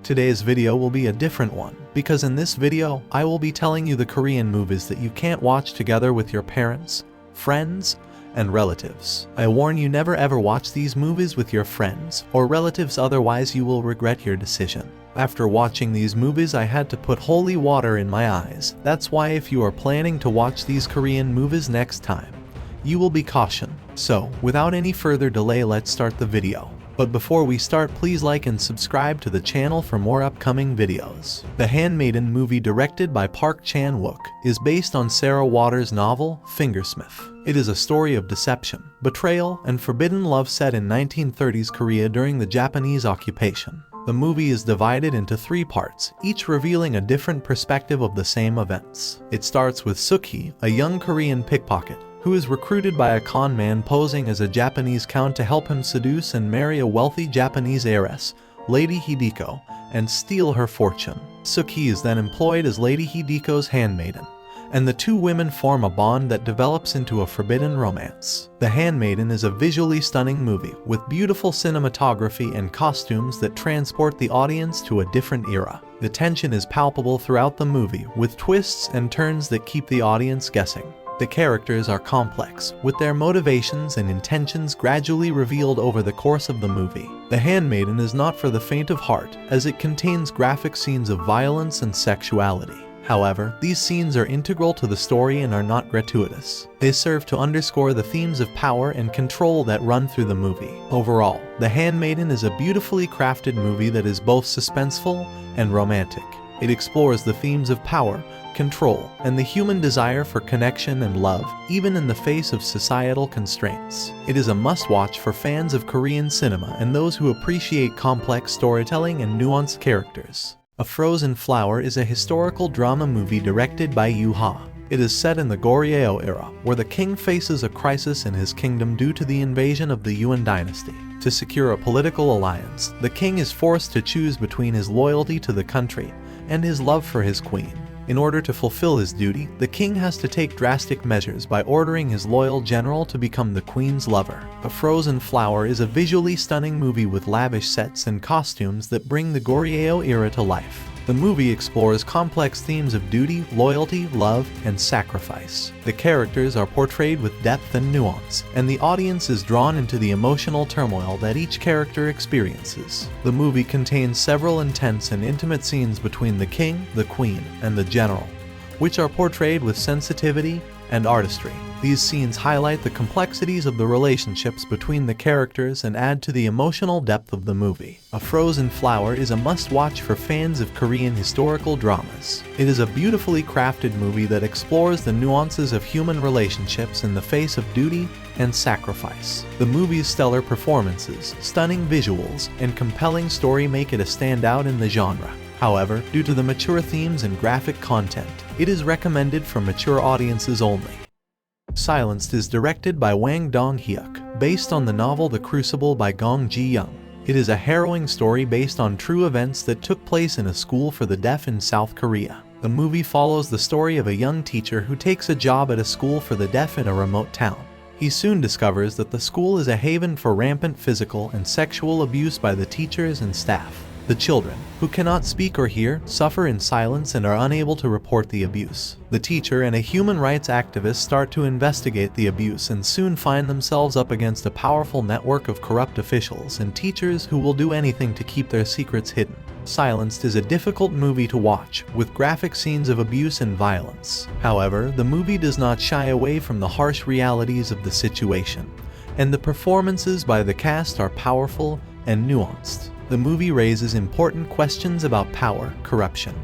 Today's video will be a different one, because in this video, I will be telling you the Korean movies that you can't watch together with your parents, friends, and relatives. I warn you, never ever watch these movies with your friends or relatives, otherwise you will regret your decision. After watching these movies, I had to put holy water in my eyes. That's why if you are planning to watch these Korean movies next time, you will be cautioned. So, without any further delay, let's start the video. But before we start, please like and subscribe to the channel for more upcoming videos. The Handmaiden movie, directed by Park Chan-wook, is based on Sarah Waters' novel, Fingersmith. It is a story of deception, betrayal, and forbidden love set in 1930s Korea during the Japanese occupation. The movie is divided into 3 parts, each revealing a different perspective of the same events. It starts with Suk-hee, a young Korean pickpocket, who is recruited by a con man posing as a Japanese count to help him seduce and marry a wealthy Japanese heiress, Lady Hideko, and steal her fortune. Suk-hee is then employed as Lady Hideko's handmaiden, and the 2 women form a bond that develops into a forbidden romance. The Handmaiden is a visually stunning movie with beautiful cinematography and costumes that transport the audience to a different era. The tension is palpable throughout the movie, with twists and turns that keep the audience guessing. The characters are complex, with their motivations and intentions gradually revealed over the course of the movie. The Handmaiden is not for the faint of heart, as it contains graphic scenes of violence and sexuality. However, these scenes are integral to the story and are not gratuitous. They serve to underscore the themes of power and control that run through the movie. Overall, The Handmaiden is a beautifully crafted movie that is both suspenseful and romantic. It explores the themes of power, control, and the human desire for connection and love, even in the face of societal constraints. It is a must-watch for fans of Korean cinema and those who appreciate complex storytelling and nuanced characters. A Frozen Flower is a historical drama movie directed by Yoo Ha. It is set in the Goryeo era, where the king faces a crisis in his kingdom due to the invasion of the Yuan dynasty. To secure a political alliance, the king is forced to choose between his loyalty to the country and his love for his queen. In order to fulfill his duty, the king has to take drastic measures by ordering his loyal general to become the queen's lover. A Frozen Flower is a visually stunning movie with lavish sets and costumes that bring the Goryeo era to life. The movie explores complex themes of duty, loyalty, love, and sacrifice. The characters are portrayed with depth and nuance, and the audience is drawn into the emotional turmoil that each character experiences. The movie contains several intense and intimate scenes between the king, the queen, and the general, which are portrayed with sensitivity and artistry. These scenes highlight the complexities of the relationships between the characters and add to the emotional depth of the movie. A Frozen Flower is a must-watch for fans of Korean historical dramas. It is a beautifully crafted movie that explores the nuances of human relationships in the face of duty and sacrifice. The movie's stellar performances, stunning visuals, and compelling story make it a standout in the genre. However, due to the mature themes and graphic content, it is recommended for mature audiences only. Silenced is directed by Wang Dong-hyuk, based on the novel The Crucible by Gong Ji-young. It is a harrowing story based on true events that took place in a school for the deaf in South Korea. The movie follows the story of a young teacher who takes a job at a school for the deaf in a remote town. He soon discovers that the school is a haven for rampant physical and sexual abuse by the teachers and staff. The children, who cannot speak or hear, suffer in silence and are unable to report the abuse. The teacher and a human rights activist start to investigate the abuse and soon find themselves up against a powerful network of corrupt officials and teachers who will do anything to keep their secrets hidden. Silenced is a difficult movie to watch, with graphic scenes of abuse and violence. However, the movie does not shy away from the harsh realities of the situation, and the performances by the cast are powerful and nuanced. The movie raises important questions about power, corruption,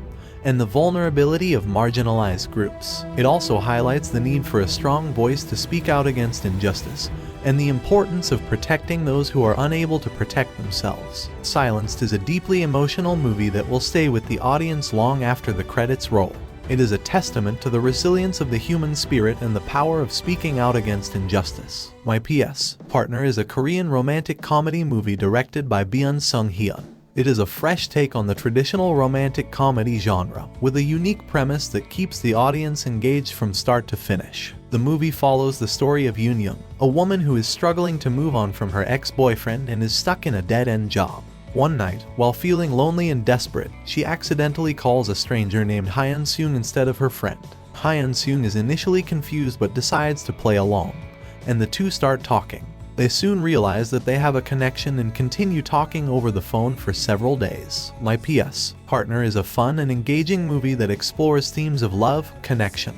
and the vulnerability of marginalized groups. It also highlights the need for a strong voice to speak out against injustice, and the importance of protecting those who are unable to protect themselves. Silenced is a deeply emotional movie that will stay with the audience long after the credits roll. It is a testament to the resilience of the human spirit and the power of speaking out against injustice. My P.S. Partner is a Korean romantic comedy movie directed by Byun Sung-hyun. It is a fresh take on the traditional romantic comedy genre, with a unique premise that keeps the audience engaged from start to finish. The movie follows the story of Yoon-young, a woman who is struggling to move on from her ex-boyfriend and is stuck in a dead-end job. One night, while feeling lonely and desperate, she accidentally calls a stranger named Hyun-seung instead of her friend. Hyun-seung is initially confused but decides to play along, and the two start talking. They soon realize that they have a connection and continue talking over the phone for several days. My P.S. Partner is a fun and engaging movie that explores themes of love, connection,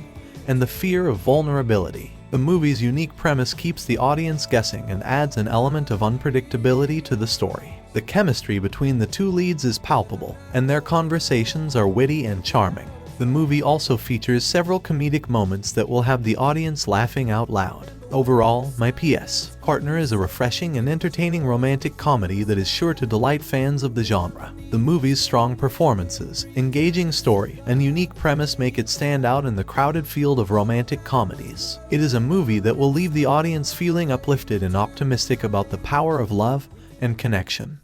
and the fear of vulnerability. The movie's unique premise keeps the audience guessing and adds an element of unpredictability to the story. The chemistry between the two leads is palpable, and their conversations are witty and charming. The movie also features several comedic moments that will have the audience laughing out loud. Overall, My P.S. Partner is a refreshing and entertaining romantic comedy that is sure to delight fans of the genre. The movie's strong performances, engaging story, and unique premise make it stand out in the crowded field of romantic comedies. It is a movie that will leave the audience feeling uplifted and optimistic about the power of love and connection.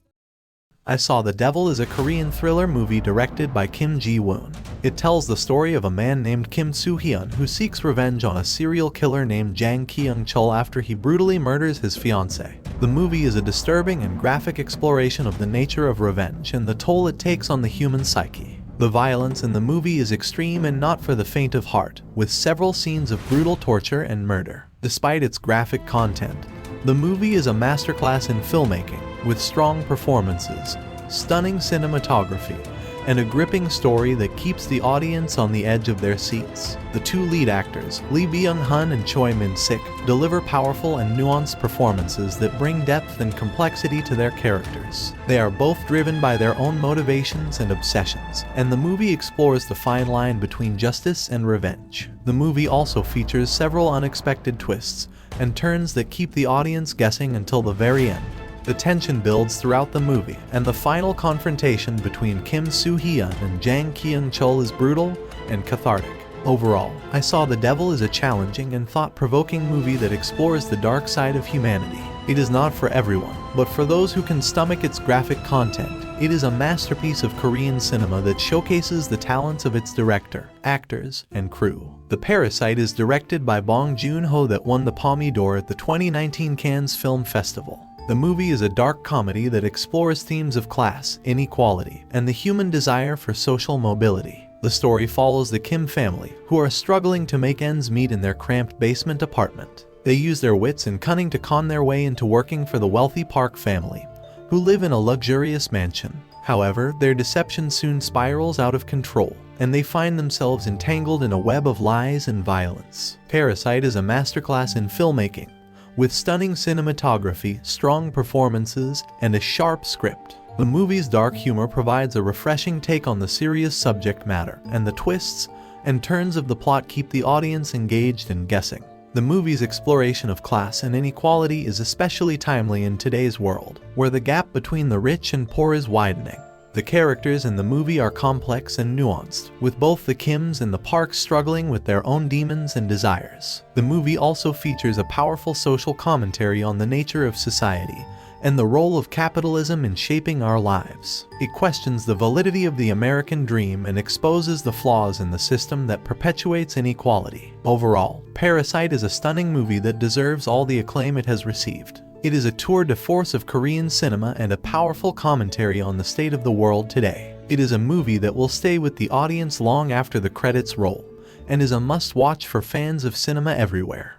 I Saw the Devil is a Korean thriller movie directed by Kim Ji-woon. It tells the story of a man named Kim Soo-hyun who seeks revenge on a serial killer named Jang Kyung-chul after he brutally murders his fiancée. The movie is a disturbing and graphic exploration of the nature of revenge and the toll it takes on the human psyche. The violence in the movie is extreme and not for the faint of heart, with several scenes of brutal torture and murder. Despite its graphic content, the movie is a masterclass in filmmaking, with strong performances, stunning cinematography, and a gripping story that keeps the audience on the edge of their seats. The two lead actors, Lee Byung-hun and Choi Min-sik, deliver powerful and nuanced performances that bring depth and complexity to their characters. They are both driven by their own motivations and obsessions, and the movie explores the fine line between justice and revenge. The movie also features several unexpected twists and turns that keep the audience guessing until the very end. The tension builds throughout the movie, and the final confrontation between Kim Soo-hyun and Jang Kyung-chul is brutal and cathartic. Overall, I Saw the Devil is a challenging and thought-provoking movie that explores the dark side of humanity. It is not for everyone, but for those who can stomach its graphic content, it is a masterpiece of Korean cinema that showcases the talents of its director, actors, and crew. The Parasite is directed by Bong Joon-ho that won the Palme d'Or at the 2019 Cannes Film Festival. The movie is a dark comedy that explores themes of class, inequality, and the human desire for social mobility. The story follows the Kim family, who are struggling to make ends meet in their cramped basement apartment. They use their wits and cunning to con their way into working for the wealthy Park family, who live in a luxurious mansion. However, their deception soon spirals out of control, and they find themselves entangled in a web of lies and violence. Parasite is a masterclass in filmmaking, with stunning cinematography, strong performances, and a sharp script. The movie's dark humor provides a refreshing take on the serious subject matter, and the twists and turns of the plot keep the audience engaged and guessing. The movie's exploration of class and inequality is especially timely in today's world, where the gap between the rich and poor is widening. The characters in the movie are complex and nuanced, with both the Kims and the Parks struggling with their own demons and desires. The movie also features a powerful social commentary on the nature of society and the role of capitalism in shaping our lives. It questions the validity of the American dream and exposes the flaws in the system that perpetuates inequality. Overall, Parasite is a stunning movie that deserves all the acclaim it has received. It is a tour de force of Korean cinema and a powerful commentary on the state of the world today. It is a movie that will stay with the audience long after the credits roll, and is a must-watch for fans of cinema everywhere.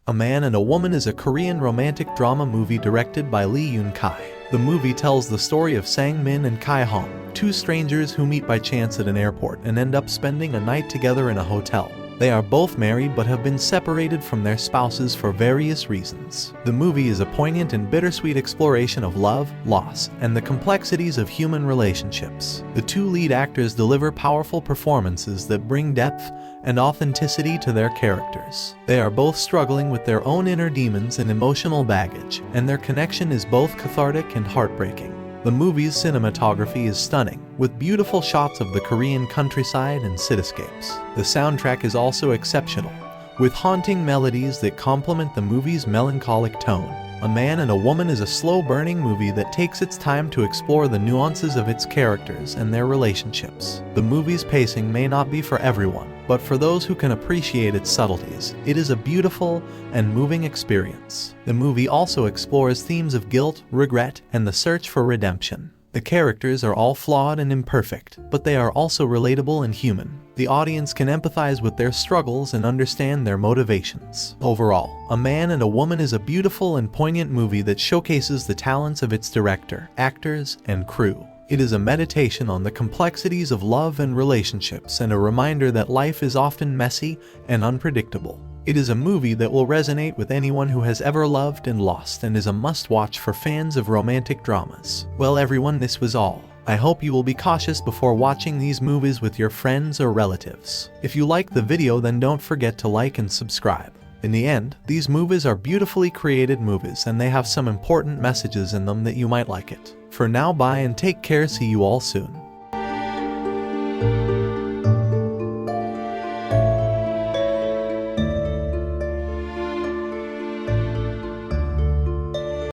A Man and a Woman is a Korean romantic drama movie directed by Lee Yoon-kai. The movie tells the story of Sang-min and Kai-hong, two strangers who meet by chance at an airport and end up spending a night together in a hotel. They are both married but have been separated from their spouses for various reasons. The movie is a poignant and bittersweet exploration of love, loss, and the complexities of human relationships. The two lead actors deliver powerful performances that bring depth and authenticity to their characters. They are both struggling with their own inner demons and emotional baggage, and their connection is both cathartic and heartbreaking. The movie's cinematography is stunning, with beautiful shots of the Korean countryside and cityscapes. The soundtrack is also exceptional, with haunting melodies that complement the movie's melancholic tone. A Man and a Woman is a slow-burning movie that takes its time to explore the nuances of its characters and their relationships. The movie's pacing may not be for everyone, but for those who can appreciate its subtleties, it is a beautiful and moving experience. The movie also explores themes of guilt, regret, and the search for redemption. The characters are all flawed and imperfect, but they are also relatable and human. The audience can empathize with their struggles and understand their motivations. Overall, A Man and a Woman is a beautiful and poignant movie that showcases the talents of its director, actors, and crew. It is a meditation on the complexities of love and relationships and a reminder that life is often messy and unpredictable. It is a movie that will resonate with anyone who has ever loved and lost and is a must-watch for fans of romantic dramas. Well everyone, this was all. I hope you will be cautious before watching these movies with your friends or relatives. If you like the video, then don't forget to like and subscribe. In the end, these movies are beautifully created movies and they have some important messages in them that you might like it. For now, bye and take care, see you all soon.